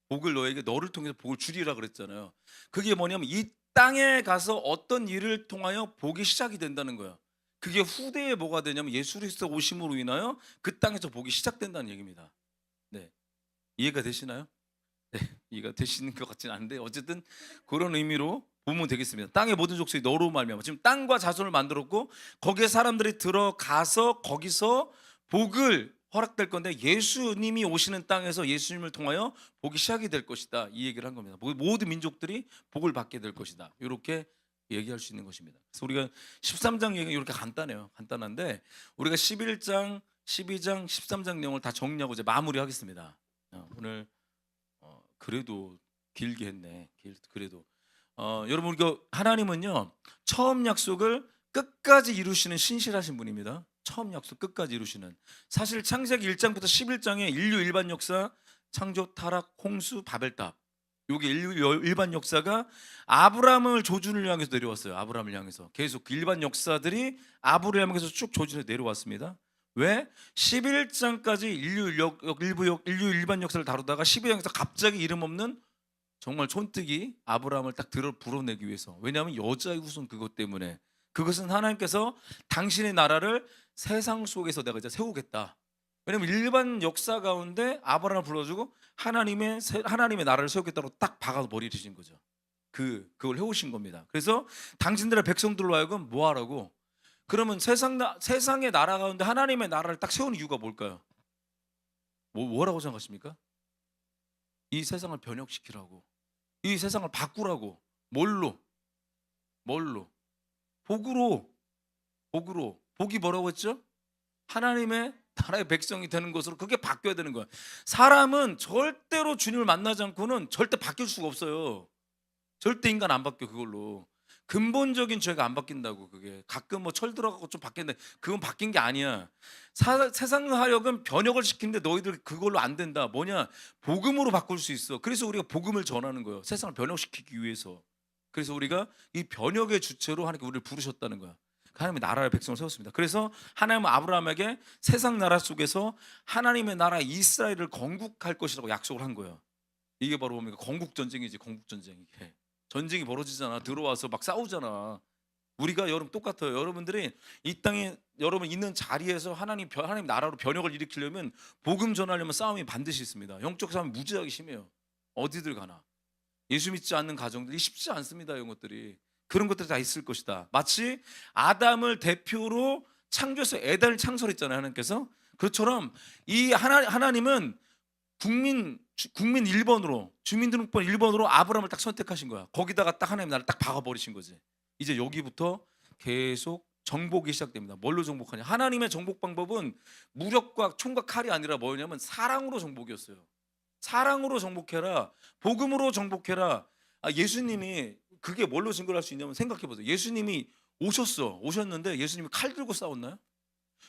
[SPEAKER 1] 복을 너를 통해서 복을 주리라 그랬잖아요. 그게 뭐냐면 이 땅에 가서 어떤 일을 통하여 복이 시작이 된다는 거예요. 그게 후대에 뭐가 되냐면 예수 그리스도 오심으로 인하여 그 땅에서 복이 시작된다는 얘기입니다. 네, 이해가 되시나요? 네, 이해가 되시는 것 같지는 않은데 어쨌든 그런 의미로 보면 되겠습니다. 땅의 모든 족속이 너로 말미암아. 지금 땅과 자손을 만들었고 거기에 사람들이 들어가서 거기서 복을 허락될 건데 예수님이 오시는 땅에서 예수님을 통하여 복이 시작이 될 것이다. 이 얘기를 한 겁니다. 모든 민족들이 복을 받게 될 것이다. 이렇게 얘기할 수 있는 것입니다. 그래서 우리가 13장 얘기가 이렇게 간단해요. 간단한데 우리가 11장, 12장, 13장 내용을 다 정리하고 이제 마무리하겠습니다. 오늘 그래도 길게 했네. 그래도 여러분 이거 하나님은요 처음 약속을 끝까지 이루시는 신실하신 분입니다. 처음 약속 끝까지 이루시는. 사실 창세기 1장부터 11장에 인류 일반 역사 창조, 타락, 홍수, 바벨탑 요게 인류 일반 역사가 아브라함을 조준을 향해서 내려왔어요. 아브라함을 향해서 계속 그 일반 역사들이 아브라함을 향해서 쭉 조준해서 내려왔습니다. 왜? 11장까지 인류 일반 역사를 다루다가 12장에서 갑자기 이름 없는 정말 촌뜨기 아브라함을 딱 불어내기 위해서. 왜냐하면 여자의 후손 그것 때문에. 그것은 하나님께서 당신의 나라를 세상 속에서 내가 이제 세우겠다. 왜냐면 일반 역사 가운데 아브라함을 불러주고 하나님의 나라를 세우겠다고 딱 박아서 버리신 거죠. 그걸 해오신 겁니다. 그래서 당신들의 백성들로 하여금 뭐 하라고? 그러면 세상의 나라 가운데 하나님의 나라를 딱 세우는 이유가 뭘까요? 뭐라고 생각하십니까? 이 세상을 변혁시키라고. 이 세상을 바꾸라고. 뭘로? 복으로. 복이 뭐라고 했죠? 하나님의 나라의 백성이 되는 것으로. 그게 바뀌어야 되는 거야. 사람은 절대로 주님을 만나지 않고는 절대 바뀔 수가 없어요. 절대 인간 안 바뀌어. 그걸로 근본적인 죄가 안 바뀐다고. 그게 가끔 뭐 철 들어가고 좀 바뀌는데 그건 바뀐 게 아니야. 세상 하려면 변혁을 시키는데 너희들 그걸로 안 된다. 뭐냐? 복음으로 바꿀 수 있어. 그래서 우리가 복음을 전하는 거예요. 세상을 변혁시키기 위해서. 그래서 우리가 이 변혁의 주체로 하나님께 우리를 부르셨다는 거야. 하나님의 나라의 백성을 세웠습니다. 그래서 하나님은 아브라함에게 세상 나라 속에서 하나님의 나라 이스라엘을 건국할 것이라고 약속을 한 거예요. 이게 바로 뭡니까? 건국 전쟁이지. 건국 전쟁. 이게 전쟁이 벌어지잖아. 들어와서 막 싸우잖아. 우리가 여러분 똑같아요. 여러분들이 이 땅에 여러분 있는 자리에서 하나님 나라로 변혁을 일으키려면 복음 전하려면 싸움이 반드시 있습니다. 영적 싸움이 무지하게 심해요. 어디들 가나. 예수 믿지 않는 가정들이 쉽지 않습니다. 이런 것들이. 그런 것들이 다 있을 것이다. 마치 아담을 대표로 창조해서 에덴을 창설했잖아요. 하나님께서. 그것처럼 이 하나님은 국민 1번으로 주민등록번 1번으로 아브라함을 딱 선택하신 거야. 거기다가 딱 하나님 나라를 딱 박아버리신 거지. 이제 여기부터 계속 정복이 시작됩니다. 뭘로 정복하냐? 하나님의 정복 방법은 무력과 총과 칼이 아니라 뭐냐면 사랑으로 정복이었어요. 사랑으로 정복해라. 복음으로 정복해라. 예수님이 그게 뭘로 증거를 할 수 있냐면 생각해 보세요. 예수님이 오셨는데 예수님이 칼 들고 싸웠나요?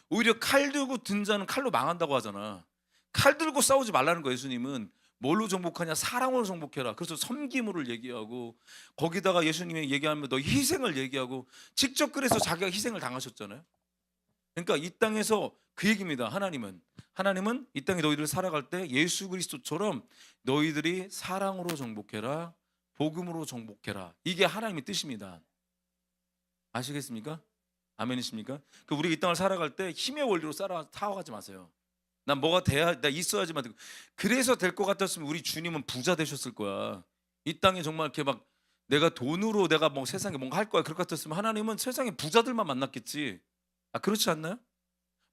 [SPEAKER 1] 오히려 칼 들고 든 자는 칼로 망한다고 하잖아. 칼 들고 싸우지 말라는 거예요. 예수님은 뭘로 정복하냐? 사랑으로 정복해라. 그래서 섬김을 얘기하고 거기다가 예수님이 얘기하면 너 희생을 얘기하고 직접 그래서 자기가 희생을 당하셨잖아요. 그러니까 이 땅에서 그 얘기입니다. 하나님은 이 땅에 너희들 살아갈 때 예수 그리스도처럼 너희들이 사랑으로 정복해라. 복음으로 정복해라. 이게 하나님의 뜻입니다. 아시겠습니까? 아멘이십니까? 그 우리 이 땅을 살아갈 때 힘의 원리로 살아가지 마세요. 난 뭐가 돼야, 나 있어야지만. 그래서 될 것 같았으면 우리 주님은 부자 되셨을 거야. 이 땅에 정말 이렇게 막 내가 돈으로 내가 뭐 세상에 뭔가 할 거야. 그럴 것 같았으면 하나님은 세상에 부자들만 만났겠지. 그렇지 않나요?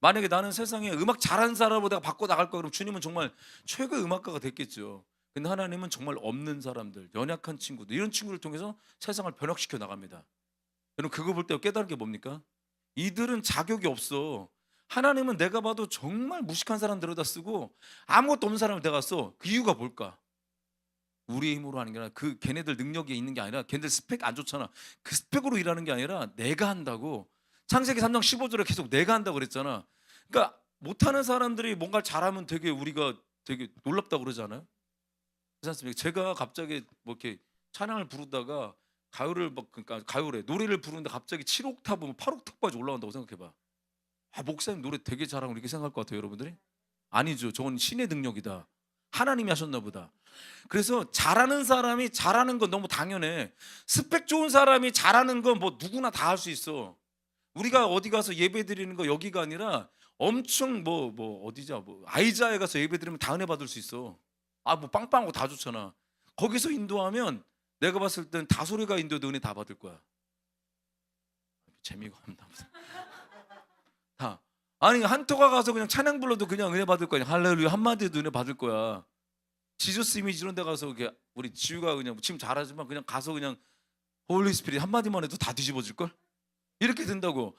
[SPEAKER 1] 만약에 나는 세상에 음악 잘하는 사람으로 내가 바꿔 나갈 거야. 그럼 주님은 정말 최고의 음악가가 됐겠죠. 근데 하나님은 정말 없는 사람들, 연약한 친구들, 이런 친구를 통해서 세상을 변혁시켜 나갑니다. 여러분 그거 볼 때 깨달은 게 뭡니까? 이들은 자격이 없어. 하나님은 내가 봐도 정말 무식한 사람 데려다 쓰고 아무것도 없는 사람을 내가 써. 그 이유가 뭘까? 우리의 힘으로 하는 게 아니라 걔네들 능력이 있는 게 아니라 걔네들 스펙 안 좋잖아. 그 스펙으로 일하는 게 아니라 내가 한다고. 창세기 3장 15절에 계속 내가 한다고 그랬잖아. 그러니까 못하는 사람들이 뭔가 잘하면 되게 우리가 되게 놀랍다고 그러잖아요. 그렇지 않습니까? 제가 갑자기 뭐 이렇게 찬양을 부르다가 그러니까 가요래 노래를 부르는데 갑자기 7옥타브, 8옥타브까지 올라간다고 생각해봐. 목사님 노래 되게 잘하고 이렇게 생각할 것 같아요, 여러분들이? 아니죠. 저건 신의 능력이다. 하나님이 하셨나 보다. 그래서 잘하는 사람이 잘하는 건 너무 당연해. 스펙 좋은 사람이 잘하는 건 뭐 누구나 다 할 수 있어. 우리가 어디 가서 예배 드리는 거 여기가 아니라 엄청 어디자 아이자에 가서 예배 드리면 다 은혜 받을 수 있어. 뭐 빵빵하고 다 좋잖아. 거기서 인도하면 내가 봤을 땐 다소리가 인도도 은혜 다 받을 거야. 재미가 없나 보다. 아니 한터가 가서 그냥 찬양 불러도 그냥 은혜 받을 거야. 할렐루야 한마디 해도 은혜 받을 거야. 지저스 이미지 이런 데 가서 이렇게 우리 지우가 그냥 지금 잘하지만 그냥 가서 그냥 홀리 스피릿 한마디만 해도 다 뒤집어질걸? 이렇게 된다고.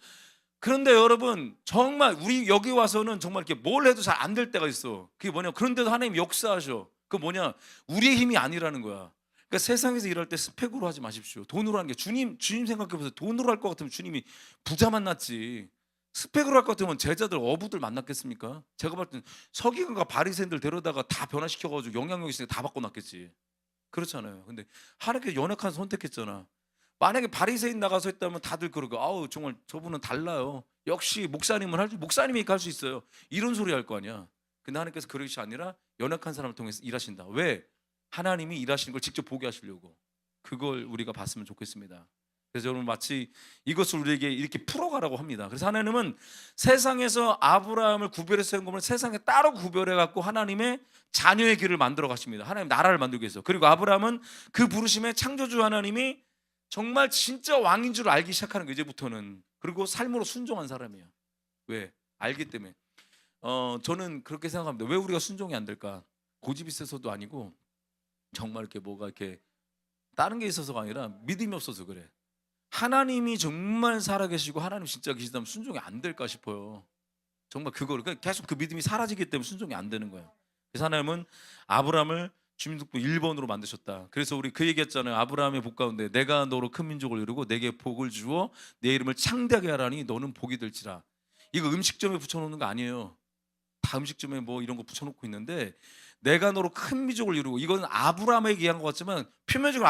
[SPEAKER 1] 그런데 여러분 정말 우리 여기 와서는 정말 이렇게 뭘 해도 잘 안 될 때가 있어. 그게 뭐냐? 그런데도 하나님 역사하셔. 그 뭐냐? 우리의 힘이 아니라는 거야. 그러니까 세상에서 일할 때 스펙으로 하지 마십시오. 돈으로 하는 게 주님 생각해 보세요. 돈으로 할 것 같으면 주님이 부자 만났지. 스펙으로 할 것 같으면 제자들 어부들 만났겠습니까? 제가 봤을 땐 서기관과 바리새인들 데려다가 다 변화시켜 가지고 영향력 있으니까 다 바꿔 놨겠지. 그렇잖아요. 근데 하나님께 연약한 선택했잖아. 만약에 바리새인 나가서 했다면 다들 그러고 아우 정말 저분은 달라요. 역시 목사님이 할 수 있어요. 이런 소리 할 거 아니야. 근데 하나님께서 그것이 아니라 연약한 사람을 통해서 일하신다. 왜? 하나님이 일하시는 걸 직접 보게 하시려고. 그걸 우리가 봤으면 좋겠습니다. 그래서 여러분 마치 이것을 우리에게 이렇게 풀어가라고 합니다. 그래서 하나님은 세상에서 아브라함을 구별해서 세운 것을 세상에 따로 구별해 갖고 하나님의 자녀의 길을 만들어 가십니다. 하나님 나라를 만들기 위해서. 그리고 아브라함은 그 부르심에 창조주 하나님이 정말 진짜 왕인 줄 알기 시작하는 거 이제부터는. 그리고 삶으로 순종한 사람이에요. 왜? 알기 때문에. 저는 그렇게 생각합니다. 왜 우리가 순종이 안 될까? 고집이 있어서도 아니고 정말 이렇게 뭐가 이렇게 다른 게 있어서가 아니라 믿음이 없어서 그래. 하나님이 정말 살아계시고 하나님 진짜 계시다면 순종이 안 될까 싶어요. 정말 그거를 계속 그 믿음이 사라지기 때문에 순종이 안 되는 거예요. 그래서 하나님은 아브라함을 주민등록 1번으로 만드셨다. 그래서 우리 그 얘기했잖아요. 아브라함의 복 가운데 내가 너로 큰 민족을 이루고 내게 복을 주어 내 이름을 창대하게 하라니 너는 복이 될지라. 이거 음식점에 붙여놓는 거 아니에요. 다 음식점에 뭐 이런 거 붙여놓고 있는데 내가 너로 큰 민족을 이루고 이건 아브라함에게 얘기한 것 같지만 표면적으로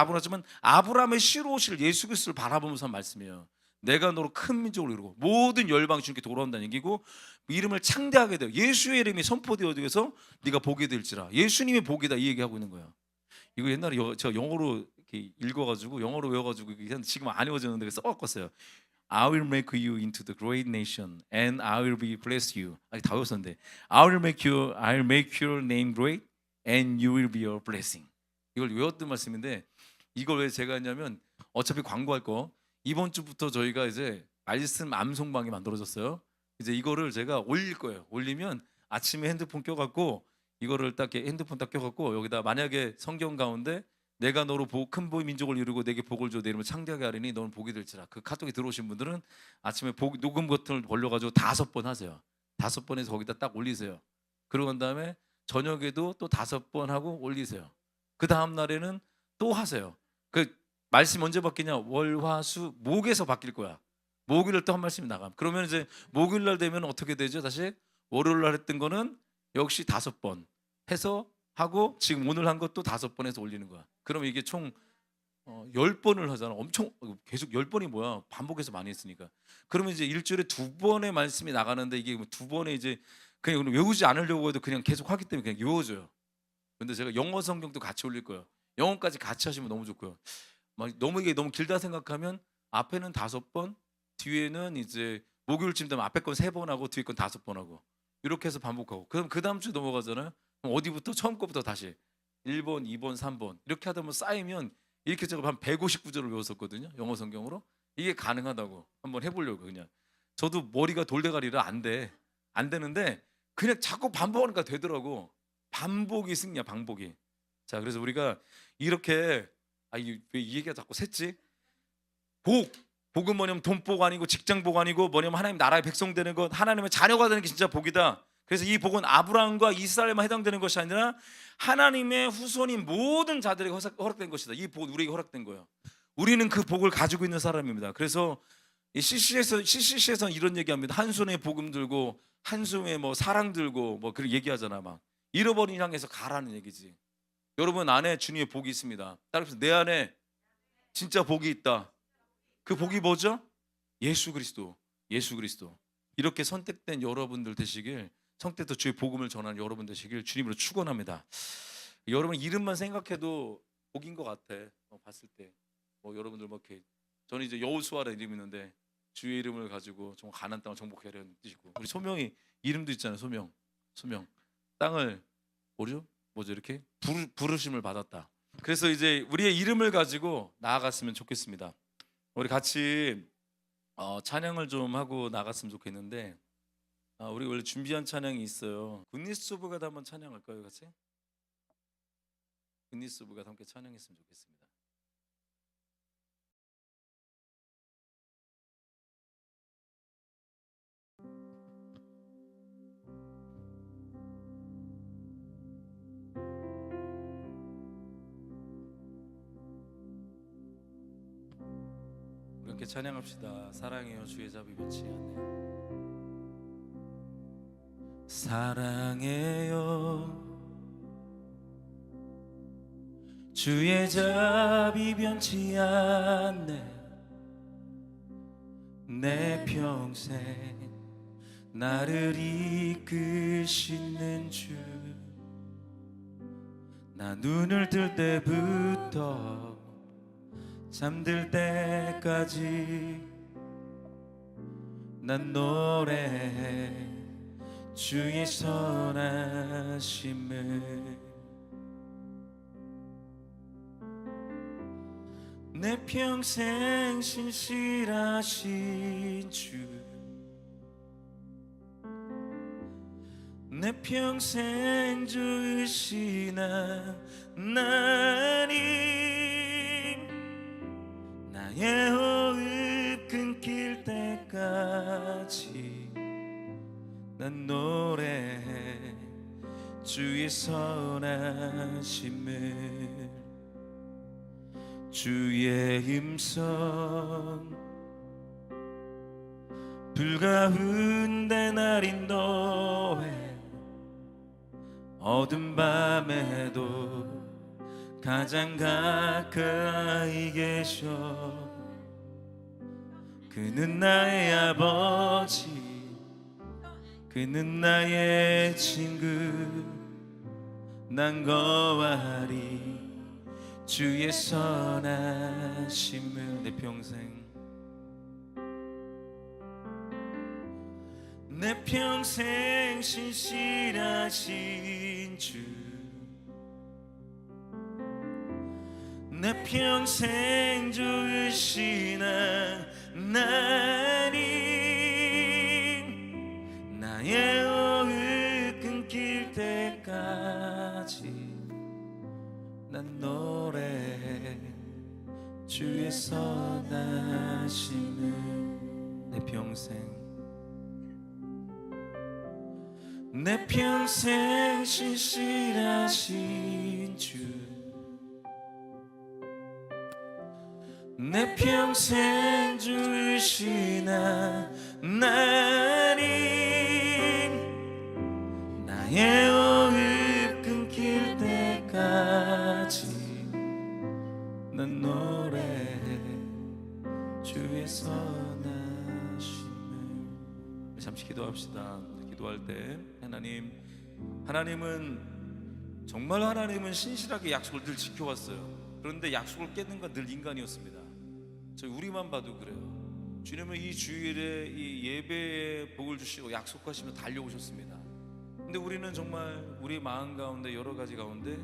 [SPEAKER 1] 아브라함의 씨로 오실 예수 그리스도를 바라보면서 한 말씀이에요. 내가 너로 큰 민족을 이루고 모든 열방이 주님께 돌아온다는 얘기고 이름을 창대하게 돼요. 예수의 이름이 선포되어서 네가 복이 될지라. 예수님이 복이다 이 얘기하고 있는 거예요. 이거 옛날에 제가 영어로 이렇게 읽어가지고 영어로 외워가지고 지금 안 외워지는데 써봤었어요. I will make you into the great nation, and I will be bless you. 아니 다 외웠었는데, I will make your name great, and you will be a blessing. 이걸 외웠던 말씀인데, 이걸 왜 제가 했냐면 어차피 광고할 거 이번 주부터 저희가 이제 말씀 암송방이 만들어졌어요. 이제 이거를 제가 올릴 거예요. 올리면 아침에 핸드폰 껴갖고 이거를 딱 이렇게 핸드폰 딱 껴갖고 여기다 만약에 성경 가운데 내가 너로 큰 민족을 이루고 내게 복을 줘 내 이름을 창대하게 하리니 너는 복이 될지라. 그 카톡에 들어오신 분들은 아침에 녹음 버튼을 벌려가지고 5번 하세요. 5번 해서 거기다 딱 올리세요. 그러고 난 다음에 저녁에도 또 5번 하고 올리세요. 그 다음 날에는 또 하세요. 그 말씀 언제 바뀌냐? 월, 화, 수, 목에서 바뀔 거야. 목요일날 또 한 말씀이 나감. 그러면 이제 목요일날 되면 어떻게 되죠? 다시 월요일날 했던 거는 역시 5번 해서 하고 지금 오늘 한 것도 5번 해서 올리는 거야. 그러면 이게 총 10번을 하잖아. 엄청 계속 10번이 뭐야? 반복해서 많이 했으니까. 그러면 이제 일주일에 2번의 말씀이 나가는데 이게 2번에 이제 그냥 외우지 않으려고 해도 그냥 계속 하기 때문에 그냥 외워져요. 근데 제가 영어 성경도 같이 올릴 거예요. 영어까지 같이 하시면 너무 좋고요. 이게 너무 길다 생각하면 앞에는 5번, 뒤에는 이제 목요일쯤 되면 앞에 건 3번 하고 뒤에 건 5번 하고 이렇게 해서 반복하고 그럼 그 다음 주 넘어가잖아요. 그럼 어디부터 처음 거부터 다시 1번, 2번, 3번 이렇게 하다 보면 쌓이면 이렇게 제가 한 159절을 외웠었거든요. 영어 성경으로. 이게 가능하다고 한번 해보려고 그냥. 저도 머리가 돌대가리라 안 되는데 그냥 자꾸 반복하니까 되더라고. 반복이 승리야, 반복이. 자, 그래서 우리가 이렇게 왜 이 얘기가 자꾸 샜지? 복은 뭐냐면 돈복 아니고 직장복 아니고 뭐냐면 하나님 나라의 백성 되는 것, 하나님의 자녀가 되는 게 진짜 복이다. 그래서 이 복은 아브라함과 이스라엘만 해당되는 것이 아니라 하나님의 후손인 모든 자들에게 허락된 것이다. 이 복은 우리에게 허락된 거예요. 우리는 그 복을 가지고 있는 사람입니다. 그래서 이 CCC에서는 이런 얘기합니다. 한 손에 복음 들고 한 손에 뭐 사랑 들고 뭐 그렇게 얘기하잖아. 막 잃어버린 향해서 가라는 얘기지. 여러분 안에 주님의 복이 있습니다. 따라서 내 안에 진짜 복이 있다. 그 복이 뭐죠? 예수 그리스도. 이렇게 선택된 여러분들 되시길, 선택된 주의 복음을 전하는 여러분 되시길 주님으로 축원합니다. 여러분 이름만 생각해도 복인 것 같아. 봤을 때 여러분들 이렇게 저는 이제 여호수아라는 이름이 있는데 주의 이름을 가지고 정말 가나안 땅을 정복하려는 뜻이고 우리 소명이 이름도 있잖아요. 소명 땅을 뭐죠 이렇게 부르심을 받았다. 그래서 이제 우리의 이름을 가지고 나아갔으면 좋겠습니다. 우리 같이 찬양을 좀 하고 나갔으면 좋겠는데 우리 원래 준비한 찬양이 있어요. 굿니스 오브 갓 한번 찬양할까요, 같이? 굿니스 오브 갓 함께 찬양했으면 좋겠습니다. 함께 찬양합시다. 사랑해요 주의 자비 변치 않네. 사랑해요 주의 자비 변치 않네. 내 평생 나를 이끄시는 주, 나 눈을 뜰 때부터 잠들 때까지 난 노래해 주의 선하심을. 내 평생 신실하신 주, 내 평생 주이신 하나님, 나의 호흡 끊길 때까지 난 노래해 주의 선하심을. 주의 음성 불가운데 날인 너의 어둠 밤에도 가장 가까이 계셔. 그는 나의 아버지, 그는 나의 친구, 난 거하리 주의 선하심을. 내 평생 내 평생 신실하신 주, 내 평생 주이신 하나님, 나의 호흡 끊길 때까지 난 노래해 주의 선하심을. 내 평생 내 평생 신실하신 주, 내 평생 주이신 하나님, 나의 호흡 끊길 때까지 난 노래해 주의 선하심을. 잠시 기도합시다. 기도할 때 하나님은 정말 하나님은 신실하게 약속을 늘 지켜왔어요. 그런데 약속을 깨는 건 늘 인간이었습니다. 저희 우리만 봐도 그래요. 주님은 이 주일에 이 예배에 복을 주시고 약속하시며 달려오셨습니다. 근데 우리는 정말 우리 마음 가운데 여러 가지 가운데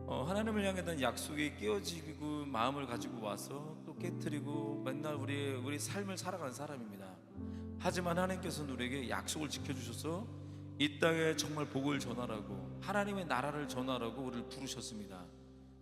[SPEAKER 1] 하나님을 향해 대한 약속이 깨어지고 마음을 가지고 와서 또 깨트리고 맨날 우리 삶을 살아가는 사람입니다. 하지만 하나님께서는 우리에게 약속을 지켜주셔서 이 땅에 정말 복을 전하라고, 하나님의 나라를 전하라고 우리를 부르셨습니다.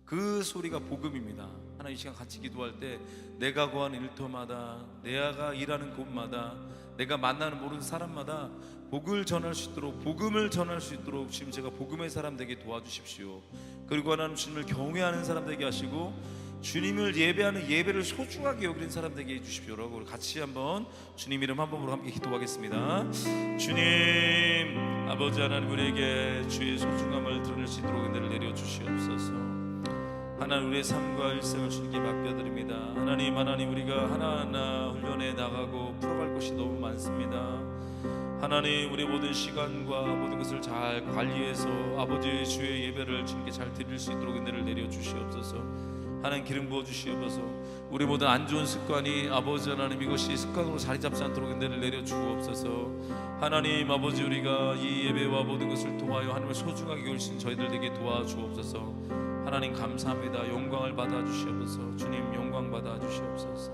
[SPEAKER 1] 그 소리가 복음입니다. 하나님 이 시간 같이 기도할 때 내가 거하는 일터마다, 내가 일하는 곳마다, 내가 만나는 모든 사람마다 복을 전할 수 있도록, 복음을 전할 수 있도록 지금 제가 복음의 사람 되게 도와주십시오. 그리고 하나님 주님을 경외하는 사람 되게 하시고 주님을 예배하는 예배를 소중하게 여기는 사람 되게 해주십시오. 여러분 같이 한번 주님 이름 한 번으로 함께 기도하겠습니다. 주님 아버지 하나님, 우리에게 주의 소중함을 드러낼 수 있도록 은혜를 내려주시옵소서. 하나님 우리의 삶과 일생을 주님께 맡겨드립니다. 하나님 우리가 하나하나 훈련해 나가고 풀어갈 것이 너무 많습니다. 하나님 우리 모든 시간과 모든 것을 잘 관리해서 아버지의 주의 예배를 주님께 잘 드릴 수 있도록 은혜를 내려주시옵소서. 하나님 기름 부어주시옵소서. 우리 모든 안 좋은 습관이 아버지 하나님 이것이 습관으로 자리 잡지 않도록 은혜를 내려주옵소서. 하나님 아버지 우리가 이 예배와 모든 것을 통하여 하나님을 소중하게 여기신 저희들 되게 도와주옵소서. 하나님 감사합니다. 영광을 받아주시옵소서. 주님 영광 받아주시옵소서.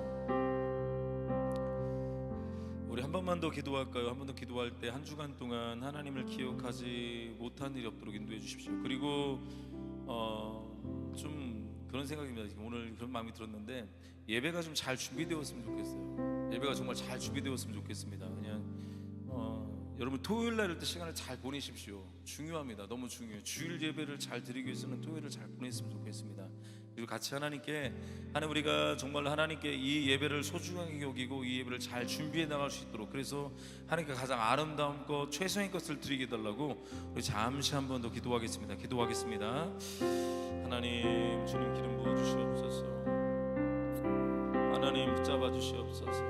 [SPEAKER 1] 우리 한 번만 더 기도할까요? 한 번 더 기도할 때 한 주간 동안 하나님을 기억하지 못한 일이 없도록 인도해 주십시오. 그리고 좀 그런 생각입니다. 오늘 그런 마음이 들었는데 예배가 좀 잘 준비되었으면 좋겠어요. 예배가 정말 잘 준비되었으면 좋겠습니다. 그냥 여러분 토요일 날 때 시간을 잘 보내십시오. 중요합니다. 너무 중요해요. 주일 예배를 잘 드리기 위해서는 토요일을 잘 보냈으면 좋겠습니다. 그리고 같이 하나님께 하나님 우리가 정말 하나님께 이 예배를 소중하게 여기고 이 예배를 잘 준비해 나갈 수 있도록 그래서 하나님께 가장 아름다운 것 최선의 것을 드리게 해달라고 우리 잠시 한 번 더 기도하겠습니다. 하나님 주님 기름 부어 주시옵소서. 하나님 붙잡아 주시옵소서.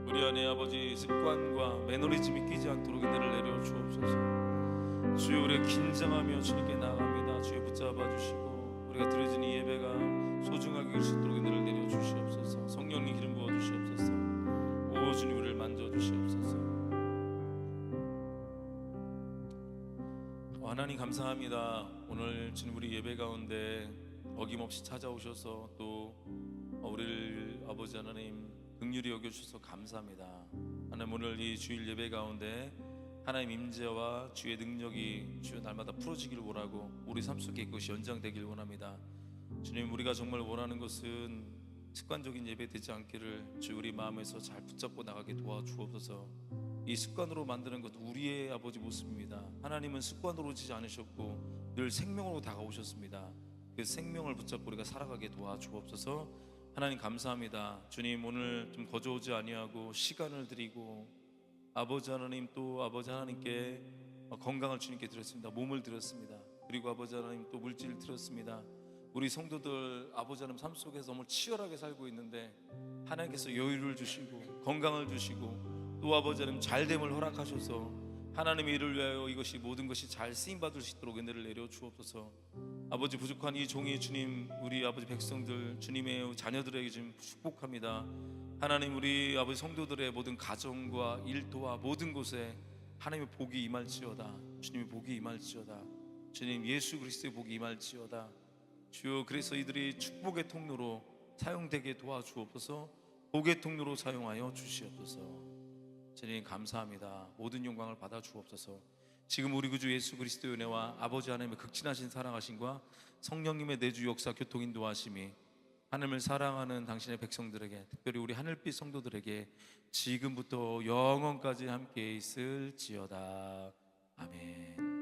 [SPEAKER 1] 우리 안에 아버지 습관과 매너리즘이 끼지 않도록 은혜를 내려 주옵소서. 주여 우리가 긴장하며 주님께 나아갑니다. 주여 붙잡아 주시고 우리가 드려진 이 예배가 소중하게 될 수 있도록 은혜를 내려 주시옵소서. 성령님 기름 부어 주시옵소서. 오 주님 우리를 만져 주시옵소서. 하나님 감사합니다. 오늘 주님 우리 예배 가운데 어김없이 찾아오셔서 또 우리를 아버지 하나님 긍휼히 여겨주셔서 감사합니다. 하나님 오늘 이 주일 예배 가운데 하나님 임재와 주의 능력이 주여 날마다 풀어지길 원하고 우리 삶 속에 그것이 연장되길 원합니다. 주님 우리가 정말 원하는 것은 습관적인 예배 되지 않기를 주 우리 마음에서 잘 붙잡고 나가게 도와주옵소서. 이 습관으로 만드는 것 우리의 아버지 모습입니다. 하나님은 습관으로 오지 않으셨고 늘 생명으로 다가오셨습니다. 그 생명을 붙잡고 우리가 살아가게 도와주옵소서. 하나님 감사합니다. 주님 오늘 좀 거저오지 아니하고 시간을 드리고 아버지 하나님 또 아버지 하나님께 건강을 주님께 드렸습니다. 몸을 드렸습니다. 그리고 아버지 하나님 또 물질을 드렸습니다. 우리 성도들 아버지 하나님 삶 속에서 너무 치열하게 살고 있는데 하나님께서 여유를 주시고 건강을 주시고 또 아버지 하나님 잘됨을 허락하셔서 하나님의 일을 위하여 이것이 모든 것이 잘 쓰임받을 수 있도록 은혜를 내려 주옵소서. 아버지 부족한 이 종이 주님 우리 아버지 백성들 주님의 자녀들에게 좀 축복합니다. 하나님 우리 아버지 성도들의 모든 가정과 일터와 모든 곳에 하나님의 복이 임할지어다. 주님의 복이 임할지어다. 주님 예수 그리스도의 복이 임할지어다. 주여 그래서 이들이 축복의 통로로 사용되게 도와주옵소서. 복의 통로로 사용하여 주시옵소서. 주님 감사합니다. 모든 영광을 받아 주옵소서. 지금 우리 구주 예수 그리스도의 은혜와 아버지 하나님의 극진하신 사랑하심과 성령님의 내주 역사 교통 인도하심이 하나님을 사랑하는 당신의 백성들에게 특별히 우리 하늘빛 성도들에게 지금부터 영원까지 함께 있을지어다. 아멘.